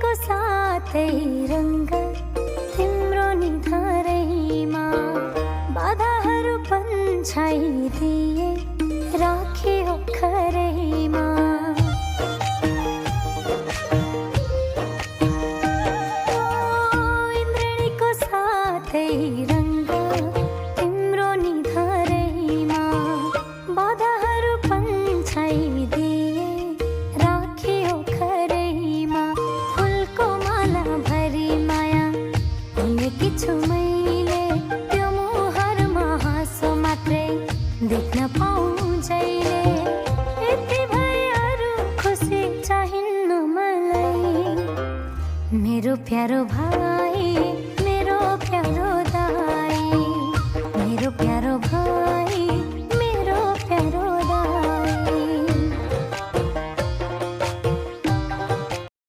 को साथै रंग तिम्रो निधारैमा बाधाहरू पन्छाइदिए राखे ओखरैमा। इन्द्रणीको साथै रंग तिम्रो निधारैमा बाधाहरू पन्छाइदिए राखे ओखरैमा। फुलको माला भरी माया उनेकी छु मैले त्यो मुहारमा हाँसो मात्रै देख्न पाऊँ जहिले। यति भए अरू खुसी चाहिन्न मलाई मेरो प्यारो भाइ।